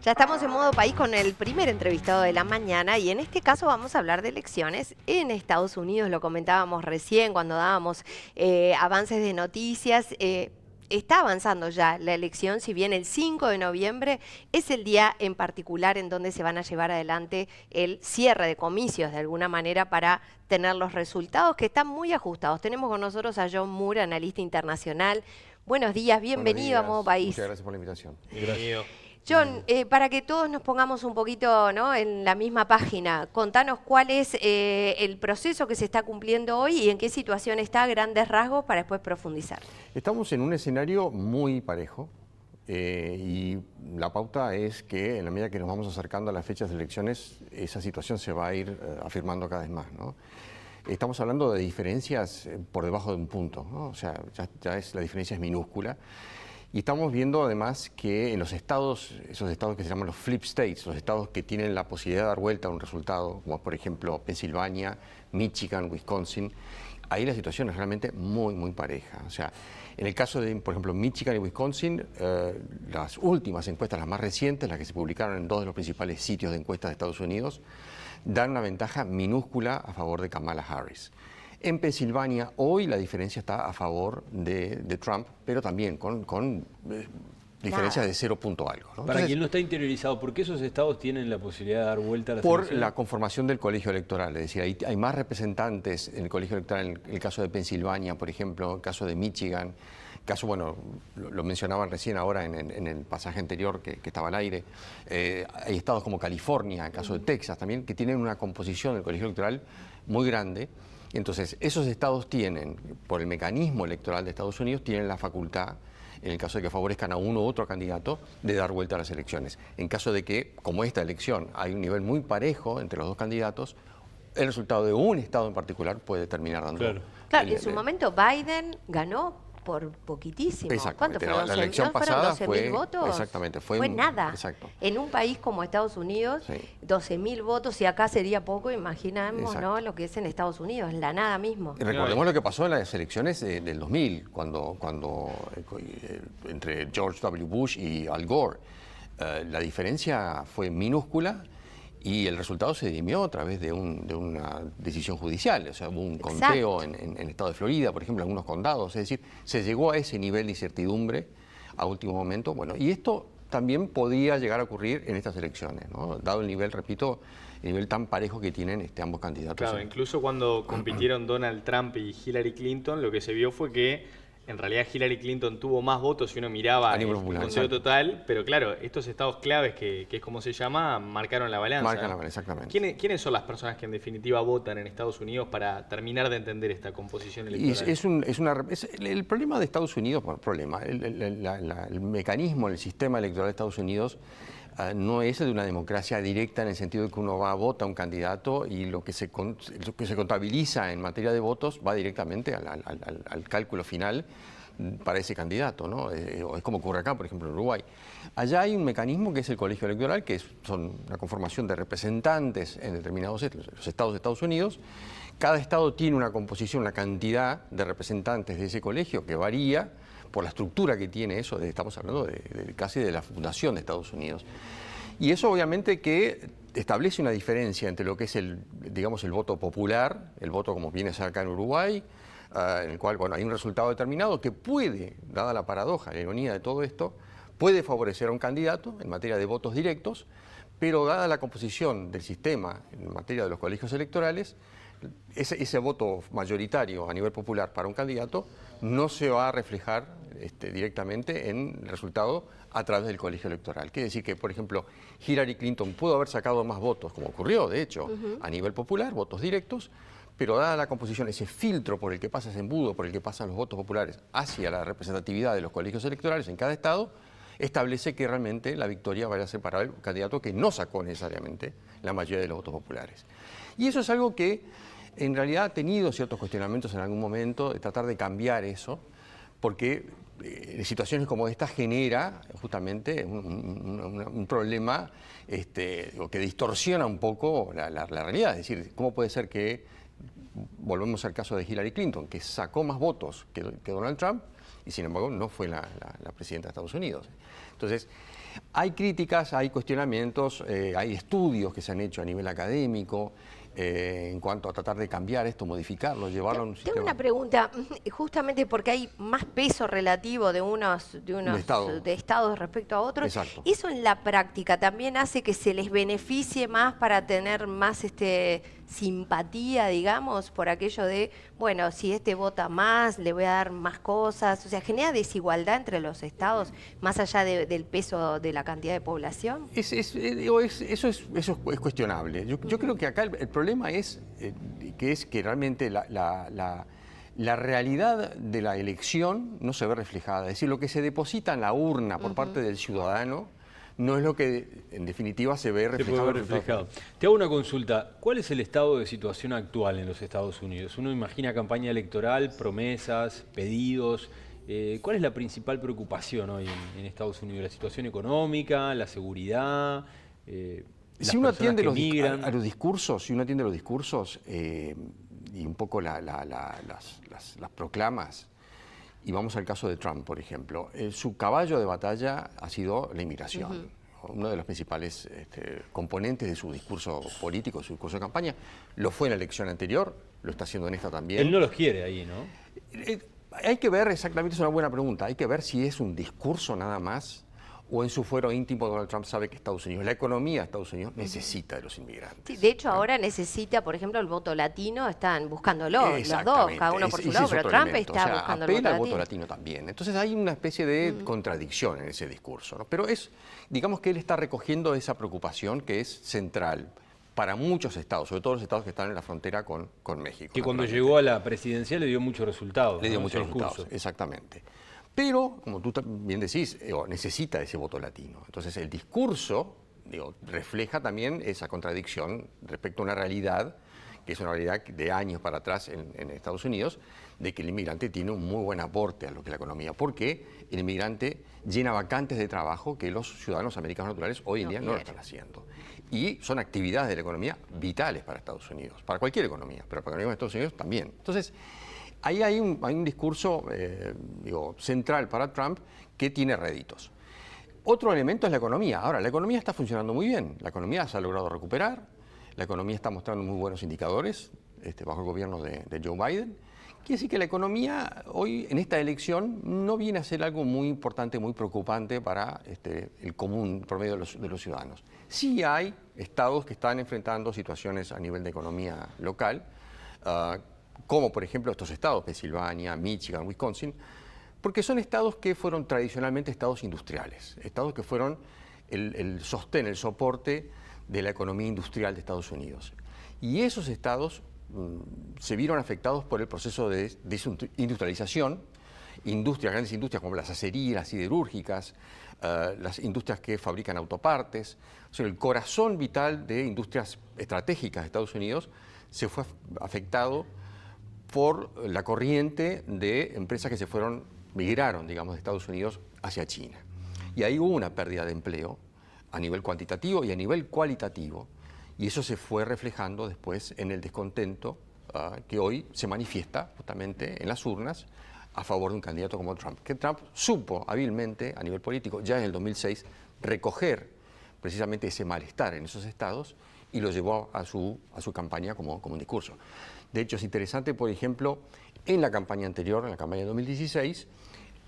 Ya estamos en modo país con el primer entrevistado de la mañana y en este caso vamos a hablar de elecciones en Estados Unidos. Lo comentábamos recién cuando dábamos avances de noticias. Está avanzando ya la elección, si bien el 5 de noviembre es el día en particular en donde se van a llevar adelante el cierre de comicios de alguna manera para tener los resultados que están muy ajustados. Tenemos con nosotros a John Moore, analista internacional. Buenos días, bienvenido a Modo País. Muchas gracias por la invitación. Bienvenido. John, para que todos nos pongamos un poquito, ¿no?, en la misma página, contanos cuál es el proceso que se está cumpliendo hoy y en qué situación está a grandes rasgos para después profundizar. Estamos en un escenario muy parejo y la pauta es que en la medida que nos vamos acercando a las fechas de elecciones, esa situación se va a ir afirmando cada vez más, ¿no? Estamos hablando de diferencias por debajo de un punto, ¿no? O sea, la diferencia es minúscula. Y estamos viendo además que en los estados, esos estados que se llaman los flip states, los estados que tienen la posibilidad de dar vuelta a un resultado, como por ejemplo Pensilvania, Michigan, Wisconsin, ahí la situación es realmente muy pareja. O sea, en el caso de, por ejemplo, Michigan y Wisconsin, las últimas encuestas, las más recientes, las que se publicaron en dos de los principales sitios de encuestas de Estados Unidos, dan una ventaja minúscula a favor de Kamala Harris. En Pensilvania, hoy la diferencia está a favor de Trump, pero también con diferencias de 0 punto algo, ¿no? Para quien no está interiorizado, ¿por qué esos estados tienen la posibilidad de dar vuelta a las Por elecciones? la conformación del colegio electoral, es decir, hay más representantes en el colegio electoral, en el caso de Pensilvania, por ejemplo, en el caso de Michigan, caso, bueno, lo mencionaban recién ahora en el pasaje anterior que estaba al aire, hay estados como California, el caso de Texas también, que tienen una composición del colegio electoral muy grande. Entonces, esos estados tienen, por el mecanismo electoral de Estados Unidos, tienen la facultad, en el caso de que favorezcan a uno u otro candidato, de dar vuelta a las elecciones. En caso de que, como esta elección, hay un nivel muy parejo entre los dos candidatos, el resultado de un estado en particular puede terminar dando... Claro, en su momento Biden ganó por poquitísimo. ¿Cuánto Exactamente. fueron? La elección pasada fue 12.000 votos. Exactamente. Fue nada. Exacto. En un país como Estados Unidos, Sí. 12.000 votos, y acá sería poco, imaginamos, Exacto. ¿no?, lo que es en Estados Unidos, la nada mismo. Y recordemos lo que pasó en las elecciones del 2000, cuando entre George W. Bush y Al Gore, la diferencia fue minúscula y el resultado se dirimió a través de una decisión judicial. O sea, hubo un conteo en el estado de Florida, por ejemplo, en algunos condados. Es decir, se llegó a ese nivel de incertidumbre a último momento. Bueno, y esto también podía llegar a ocurrir en estas elecciones, ¿no? Dado el nivel, repito, el nivel tan parejo que tienen ambos candidatos. Claro, incluso cuando compitieron Donald Trump y Hillary Clinton, lo que se vio fue que en realidad Hillary Clinton tuvo más votos si uno miraba A nivel el popular, conteo exacto. total, pero claro, estos estados claves, que es como se llama, marcaron la balanza. Marcan la balanza, exactamente. ¿Quiénes son las personas que en definitiva votan en Estados Unidos para terminar de entender esta composición Y electoral? el problema de Estados Unidos, bueno, el mecanismo, el sistema electoral de Estados Unidos no es de una democracia directa en el sentido de que uno va a votar a un candidato y lo que se contabiliza en materia de votos va directamente al cálculo final para ese candidato, ¿no? Es como ocurre acá, por ejemplo, en Uruguay. Allá hay un mecanismo que es el colegio electoral, que son una conformación de representantes en determinados los estados de Estados Unidos. Cada estado tiene una composición, una cantidad de representantes de ese colegio que varía por la estructura que tiene eso, estamos hablando casi de la fundación de Estados Unidos. Y eso obviamente que establece una diferencia entre lo que es el voto popular, el voto como viene a ser acá en Uruguay, en el cual, bueno, hay un resultado determinado que puede, dada la paradoja, la ironía de todo esto, puede favorecer a un candidato en materia de votos directos, pero dada la composición del sistema en materia de los colegios electorales, ese voto mayoritario a nivel popular para un candidato no se va a reflejar directamente en el resultado a través del colegio electoral. Quiere decir que, por ejemplo, Hillary Clinton pudo haber sacado más votos, como ocurrió, de hecho, a nivel popular, votos directos, pero dada la composición, ese filtro por el que pasa ese embudo, por el que pasan los votos populares hacia la representatividad de los colegios electorales en cada estado, establece que realmente la victoria vaya a ser para el candidato que no sacó necesariamente la mayoría de los votos populares. Y eso es algo que en realidad ha tenido ciertos cuestionamientos en algún momento de tratar de cambiar eso, porque situaciones como esta genera justamente un problema que distorsiona un poco la realidad. Es decir, ¿cómo puede ser que, volvemos al caso de Hillary Clinton, que sacó más votos que Donald Trump y sin embargo no fue la presidenta de Estados Unidos? Entonces, Hay críticas, hay cuestionamientos, hay estudios que se han hecho a nivel académico en cuanto a tratar de cambiar esto, modificarlo, llevarlo a un Tengo sistema una pregunta, justamente porque hay más peso relativo de Estado. de estados respecto a otros. Exacto. ¿Eso en la práctica también hace que se les beneficie más para tener más simpatía, digamos, por aquello de, bueno, si este vota más, le voy a dar más cosas? O sea, ¿genera desigualdad entre los estados más allá del peso de la cantidad de población? Eso es cuestionable. Yo creo que acá el problema es que realmente la realidad de la elección no se ve reflejada. Es decir, lo que se deposita en la urna por parte del ciudadano no es lo que en definitiva se ve reflejado. Se puede ver reflejado. Te hago una consulta. ¿Cuál es el estado de situación actual en los Estados Unidos? Uno imagina campaña electoral, promesas, pedidos. ¿Cuál es la principal preocupación hoy en Estados Unidos? ¿La situación económica, la seguridad? Si uno atiende a los discursos, y un poco las proclamas, y vamos al caso de Trump, por ejemplo, su caballo de batalla ha sido la inmigración. Uno de los principales componentes de su discurso político, de su discurso de campaña. Lo fue en la elección anterior, lo está haciendo en esta también. Él no los quiere ahí, ¿no? Hay que ver exactamente, es una buena pregunta, hay que ver si es un discurso nada más o en su fuero íntimo Donald Trump sabe que Estados Unidos, la economía de Estados Unidos necesita de los inmigrantes. Sí, de hecho, ahora necesita, por ejemplo, el voto latino, están buscándolo los dos, cada uno por su lado, pero Trump está buscando el voto apela al latino. voto latino también. Entonces hay una especie de contradicción en ese discurso, ¿no? Pero digamos que él está recogiendo esa preocupación que es central para muchos estados, sobre todo los estados que están en la frontera con México. Que cuando llegó a la presidencia le dio muchos resultados. Le dio ¿no? muchos Ese resultados, discurso. exactamente. Pero, como tú bien decís, necesita ese voto latino. Entonces el discurso refleja también esa contradicción respecto a una realidad, que es una realidad de años para atrás en Estados Unidos, de que el inmigrante tiene un muy buen aporte a lo que es la economía, porque el inmigrante llena vacantes de trabajo que los ciudadanos americanos naturales hoy en día no lo están haciendo. Y son actividades de la economía vitales para Estados Unidos, para cualquier economía, pero para la economía de Estados Unidos también. Entonces, ahí hay un discurso central para Trump que tiene réditos. Otro elemento es la economía. Ahora, la economía está funcionando muy bien. La economía se ha logrado recuperar. La economía está mostrando muy buenos indicadores bajo el gobierno de Joe Biden. Quiere decir que la economía hoy, en esta elección, no viene a ser algo muy importante, muy preocupante para el común promedio de los ciudadanos. Sí hay estados que están enfrentando situaciones a nivel de economía local, como por ejemplo estos estados, Pensilvania, Michigan, Wisconsin, porque son estados que fueron tradicionalmente estados industriales, estados que fueron el sostén, el soporte de la economía industrial de Estados Unidos. Y esos estados se vieron afectados por el proceso de desindustrialización, grandes industrias como las acerías, las siderúrgicas, las industrias que fabrican autopartes. O sea, el corazón vital de industrias estratégicas de Estados Unidos se fue afectado por la corriente de empresas que migraron, digamos, de Estados Unidos hacia China. Y ahí hubo una pérdida de empleo a nivel cuantitativo y a nivel cualitativo, y eso se fue reflejando después en el descontento que hoy se manifiesta justamente en las urnas a favor de un candidato como Trump, que Trump supo hábilmente a nivel político ya en el 2006 recoger precisamente ese malestar en esos estados y lo llevó a su campaña como un discurso. De hecho, es interesante, por ejemplo, en la campaña anterior, en la campaña de 2016,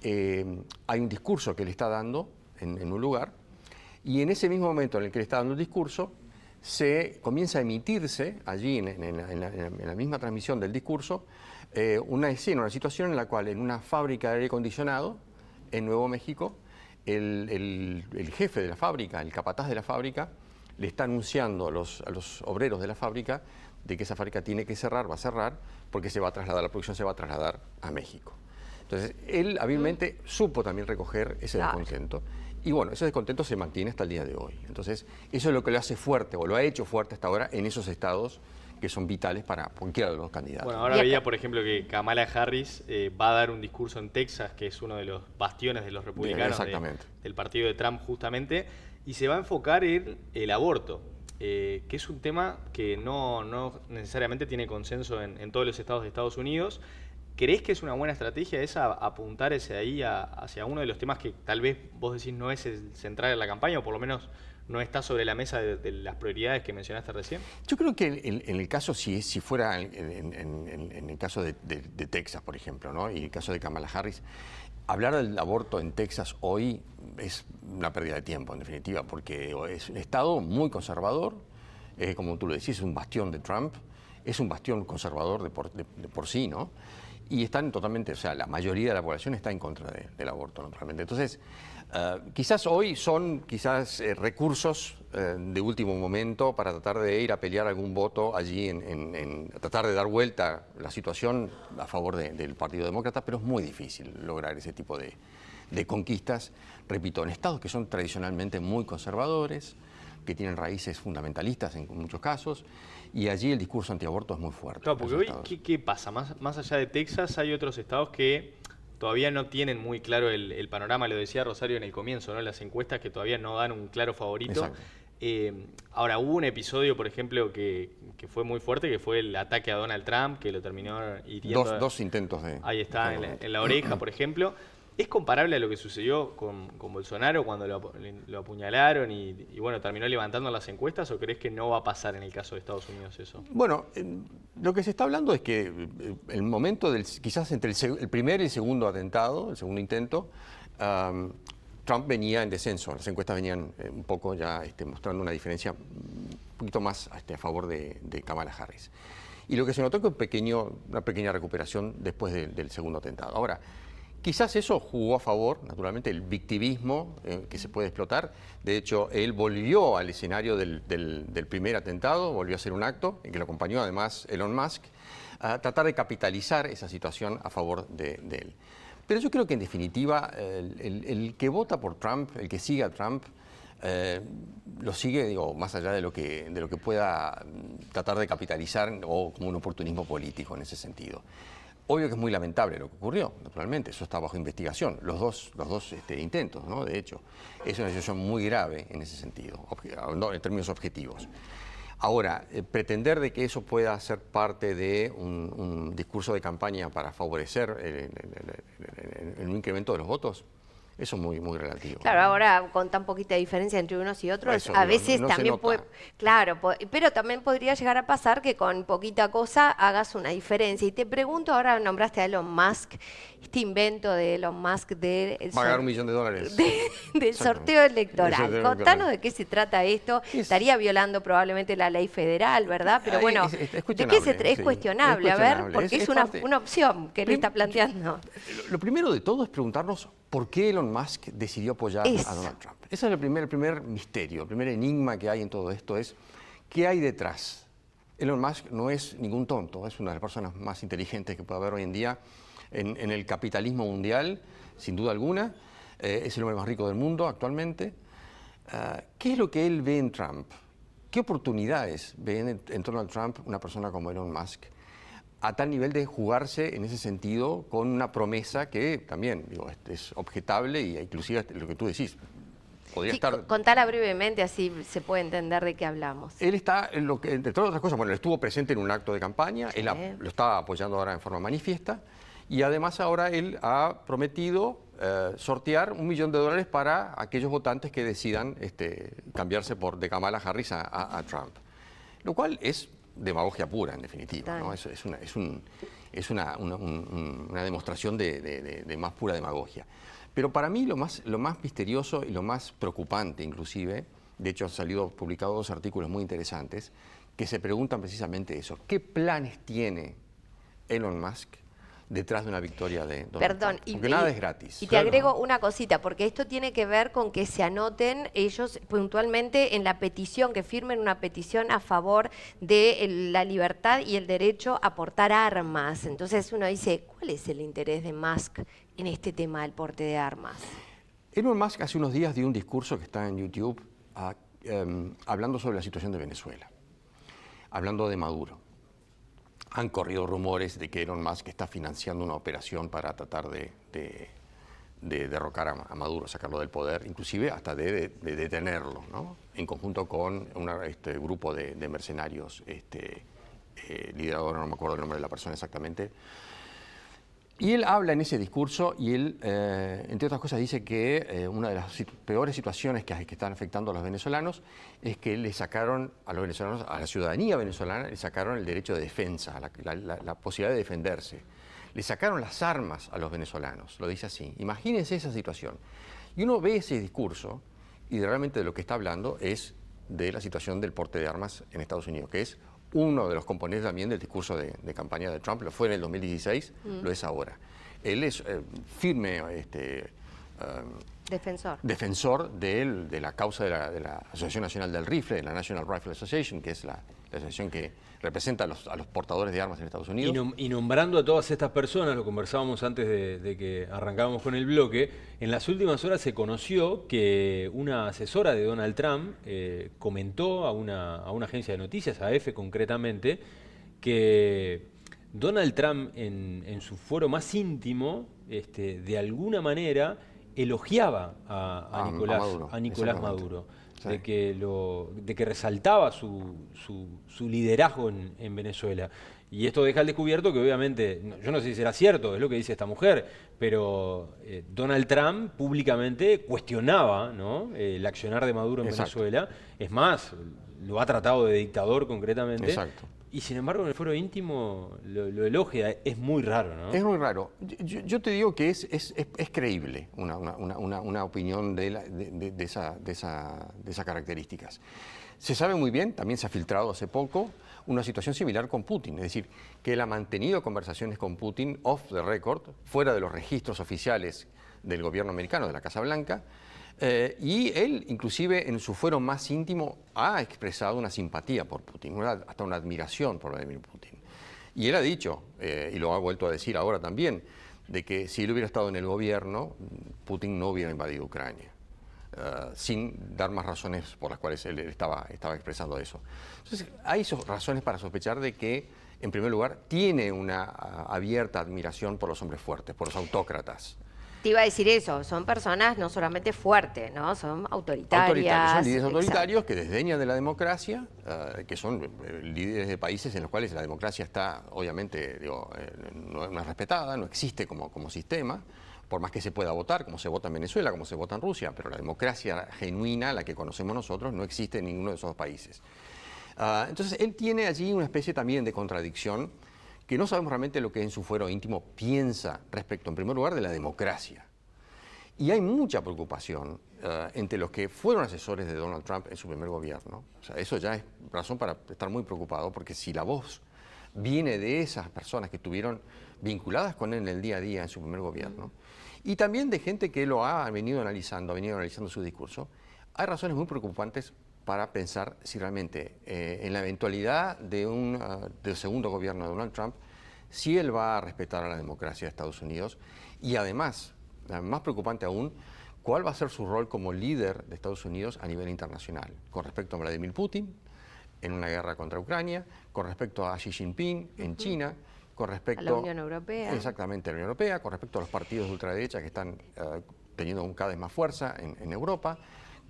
hay un discurso que le está dando en un lugar, y en ese mismo momento en el que le está dando el discurso, se comienza a emitirse allí en la misma transmisión del discurso una escena, una situación en la cual en una fábrica de aire acondicionado en Nuevo México, el jefe de la fábrica, el capataz de la fábrica, le está anunciando a los obreros de la fábrica de que esa fábrica tiene que cerrar, va a cerrar, porque la producción se va a trasladar a México. Entonces, él hábilmente supo también recoger ese descontento. Y bueno, ese descontento se mantiene hasta el día de hoy. Entonces, eso es lo que lo hace fuerte, o lo ha hecho fuerte hasta ahora en esos estados que son vitales para cualquiera de los candidatos. Bueno, ahora veía, por ejemplo, que Kamala Harris va a dar un discurso en Texas, que es uno de los bastiones de los republicanos del partido de Trump justamente, y se va a enfocar en el aborto, que es un tema que no necesariamente tiene consenso en todos los estados de Estados Unidos. ¿Creés que es una buena estrategia esa, apuntar hacia uno de los temas que tal vez vos decís no es el central en la campaña, o por lo menos no está sobre la mesa de las prioridades que mencionaste recién? Yo creo que en el caso, si fuera en el caso de Texas, por ejemplo, ¿no? Y el caso de Kamala Harris, hablar del aborto en Texas hoy es una pérdida de tiempo, en definitiva, porque es un estado muy conservador, como tú lo decís, es un bastión de Trump, es un bastión conservador de por sí, ¿no? Y están totalmente, o sea, la mayoría de la población está en contra del aborto, naturalmente. Entonces, quizás hoy son recursos de último momento para tratar de ir a pelear algún voto allí, tratar de dar vuelta la situación a favor del Partido Demócrata, pero es muy difícil lograr ese tipo de conquistas, repito, en estados que son tradicionalmente muy conservadores, que tienen raíces fundamentalistas en muchos casos, y allí el discurso antiaborto es muy fuerte. Claro, porque hoy, ¿qué pasa? Más allá de Texas, hay otros estados que todavía no tienen muy claro el panorama, lo decía Rosario en el comienzo, ¿no? Las encuestas que todavía no dan un claro favorito. Ahora, hubo un episodio, por ejemplo, que fue muy fuerte, que fue el ataque a Donald Trump, que lo terminó hiriendo. Dos intentos de... Ahí está, en la oreja, por ejemplo. ¿Es comparable a lo que sucedió con Bolsonaro cuando lo apuñalaron y bueno, terminó levantando las encuestas, o crees que no va a pasar en el caso de Estados Unidos eso? Bueno, lo que se está hablando es que el momento quizás entre el primer y el segundo atentado, el segundo intento, Trump venía en descenso, las encuestas venían un poco ya mostrando una diferencia un poquito más a favor de Kamala Harris. Y lo que se notó es una pequeña recuperación después del segundo atentado. Ahora, quizás eso jugó a favor, naturalmente, el victimismo que se puede explotar. De hecho, él volvió al escenario del primer atentado, volvió a hacer un acto en que lo acompañó además Elon Musk, a tratar de capitalizar esa situación a favor de él. Pero yo creo que en definitiva el que vota por Trump, el que sigue a Trump, lo sigue, digo, más allá de lo que pueda tratar de capitalizar o como un oportunismo político en ese sentido. Obvio que es muy lamentable lo que ocurrió, naturalmente, eso está bajo investigación, los dos intentos, ¿no? De hecho, es una situación muy grave en ese sentido, en términos objetivos. Ahora, pretender de que eso pueda ser parte de un discurso de campaña para favorecer el incremento de los votos, eso es muy, muy relativo. Claro, ahora con tan poquita diferencia entre unos y otros, eso, a veces no también puede... Claro, pero también podría llegar a pasar que con poquita cosa hagas una diferencia. Y te pregunto, ahora nombraste a Elon Musk, este invento de Elon Musk de... Pagar $1 millón. Del sorteo electoral. Contanos de qué se trata esto. Estaría violando probablemente la ley federal, ¿verdad? Pero bueno, es ¿de qué se trata? Es cuestionable, a ver, porque es una opción que le está planteando. Lo primero de todo es preguntarnos por qué Elon Musk decidió apoyar a Donald Trump. Ese es el primer misterio, el primer enigma que hay en todo esto, es ¿qué hay detrás? Elon Musk no es ningún tonto, es una de las personas más inteligentes que puede haber hoy en día en el capitalismo mundial, sin duda alguna. Es el hombre más rico del mundo actualmente. ¿Qué es lo que él ve en Trump? ¿Qué oportunidades ve en Donald Trump una persona como Elon Musk? A tal nivel de jugarse en ese sentido con una promesa que también es objetable y inclusive lo que tú decís, podría estar... Contala brevemente, así se puede entender de qué hablamos. Él está, entre todas otras cosas, bueno, él estuvo presente en un acto de campaña, él lo está apoyando ahora en forma manifiesta, y además ahora él ha prometido sortear $1 millón para aquellos votantes que decidan cambiarse de Kamala Harris a Trump, lo cual es demagogia pura, en definitiva, ¿no? Es una demostración de más pura demagogia. Pero para mí lo más misterioso y lo más preocupante, inclusive, de hecho han salido publicados 2 artículos muy interesantes, que se preguntan precisamente eso. ¿Qué planes tiene Elon Musk detrás de una victoria de Donald Trump? Porque nada es gratis. Y te agrego una cosita, porque esto tiene que ver con que se anoten ellos puntualmente en la petición, que firmen una petición a favor de la libertad y el derecho a portar armas. Entonces uno dice, ¿cuál es el interés de Musk en este tema del porte de armas? Elon Musk hace unos días dio un discurso que está en YouTube hablando sobre la situación de Venezuela, hablando de Maduro. Han corrido rumores de que Elon Musk está financiando una operación para tratar de derrocar a Maduro, sacarlo del poder, inclusive hasta de detenerlo, ¿no? En conjunto con un grupo de mercenarios liderado, no me acuerdo el nombre de la persona exactamente. Y él habla en ese discurso y él, entre otras cosas, dice que una de las peores situaciones que están afectando a los venezolanos es que le sacaron a los venezolanos, a la ciudadanía venezolana, le sacaron el derecho de defensa, la posibilidad de defenderse. Le sacaron las armas a los venezolanos, lo dice así. Imagínense esa situación. Y uno ve ese discurso y realmente de lo que está hablando es de la situación del porte de armas en Estados Unidos, que es uno de los componentes también del discurso de campaña de Trump. Lo fue en el 2016, lo es ahora. Él es firme defensor de la causa de la Asociación Nacional del Rifle, de la National Rifle Association, que es la asociación que representa a los portadores de armas en Estados Unidos. Y nombrando a todas estas personas, lo conversábamos antes de que arrancábamos con el bloque, en las últimas horas se conoció que una asesora de Donald Trump comentó a una agencia de noticias, a EFE concretamente, que Donald Trump en su foro más íntimo, de alguna manera, elogiaba a Nicolás Maduro. Sí. De que resaltaba su liderazgo en Venezuela. Y esto deja al descubierto que obviamente, yo no sé si será cierto, es lo que dice esta mujer, pero Donald Trump públicamente cuestionaba, ¿no?, el accionar de Maduro en Venezuela. Es más, lo ha tratado de dictador concretamente. Exacto. Y sin embargo en el foro íntimo lo elogia. Es muy raro, ¿no? Es muy raro. Yo te digo que es creíble una opinión de esas características. Se sabe muy bien, también se ha filtrado hace poco, una situación similar con Putin. Es decir, que él ha mantenido conversaciones con Putin off the record, fuera de los registros oficiales del gobierno americano, de la Casa Blanca. Y él, inclusive, en su fuero más íntimo, ha expresado una simpatía por Putin, hasta una admiración por Vladimir Putin. Y él ha dicho, y lo ha vuelto a decir ahora también, de que si él hubiera estado en el gobierno, Putin no hubiera invadido Ucrania, sin dar más razones por las cuales él estaba expresando eso. Entonces, hay razones para sospechar de que, en primer lugar, tiene una abierta admiración por los hombres fuertes, por los autócratas. Te iba a decir eso, son personas no solamente fuertes, ¿no? Son autoritarias. Son líderes autoritarios que desdeñan de la democracia, que son líderes de países en los cuales la democracia está, obviamente, no es respetada, no existe como sistema, por más que se pueda votar, como se vota en Venezuela, como se vota en Rusia, pero la democracia genuina, la que conocemos nosotros, no existe en ninguno de esos países. Entonces, él tiene allí una especie también de contradicción, que no sabemos realmente lo que en su fuero íntimo piensa respecto, en primer lugar, de la democracia. Y hay mucha preocupación entre los que fueron asesores de Donald Trump en su primer gobierno. O sea, eso ya es razón para estar muy preocupado, porque si la voz viene de esas personas que estuvieron vinculadas con él en el día a día en su primer gobierno, y también de gente que lo ha venido analizando su discurso, hay razones muy preocupantes para pensar si realmente, en la eventualidad del segundo gobierno de Donald Trump, si él va a respetar a la democracia de Estados Unidos y además, más preocupante aún, cuál va a ser su rol como líder de Estados Unidos a nivel internacional, con respecto a Vladimir Putin en una guerra contra Ucrania, con respecto a Xi Jinping en China, con respecto a la Unión Europea. Exactamente, a la Unión Europea, con respecto a los partidos de ultraderecha que están teniendo cada vez más fuerza en Europa.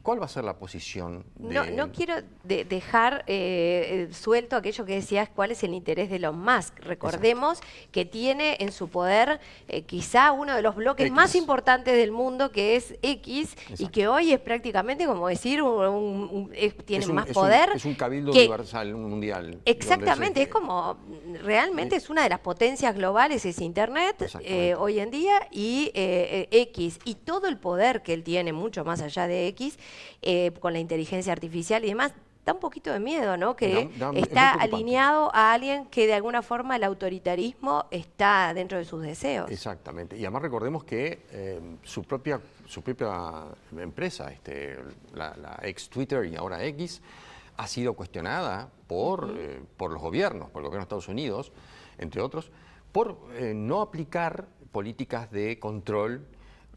¿Cuál va a ser la posición de...? No quiero dejar suelto aquello que decías, cuál es el interés de Elon Musk. Recordemos que tiene en su poder quizá uno de los bloques más importantes del mundo, que es X, y que hoy es prácticamente como decir, tiene más poder. Es un cabildo universal, mundial. Exactamente, es como, realmente es una de las potencias globales, es Internet hoy en día, y X. Y todo el poder que él tiene, mucho más allá de X, con la inteligencia artificial y demás, da un poquito de miedo, ¿no? Que está alineado a alguien que de alguna forma el autoritarismo está dentro de sus deseos. Exactamente. Y además recordemos que su propia empresa, la ex Twitter y ahora X, ha sido cuestionada por los gobiernos, por el gobierno de Estados Unidos, entre otros, por no aplicar políticas de control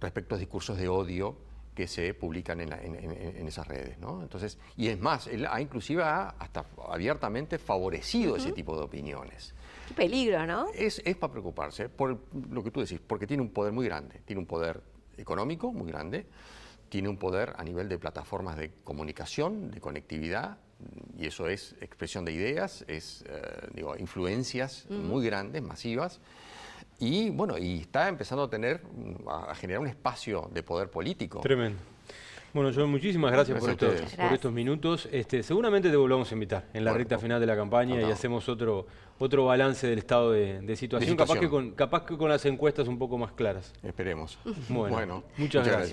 respecto a discursos de odio que se publican en esas redes, ¿no? Entonces, y es más, él inclusive hasta abiertamente favorecido ese tipo de opiniones. Qué peligro, ¿no? Es para preocuparse, por lo que tú decís, porque tiene un poder muy grande, tiene un poder económico muy grande, tiene un poder a nivel de plataformas de comunicación, de conectividad, y eso es expresión de ideas, es influencias muy grandes, masivas, y bueno, y está empezando a generar un espacio de poder político. Tremendo. Bueno, Joan, muchísimas gracias por estos minutos. Seguramente te volvamos a invitar en la recta final de la campaña y hacemos otro balance del estado de situación, capaz que con las encuestas un poco más claras. Esperemos. Bueno, muchas gracias.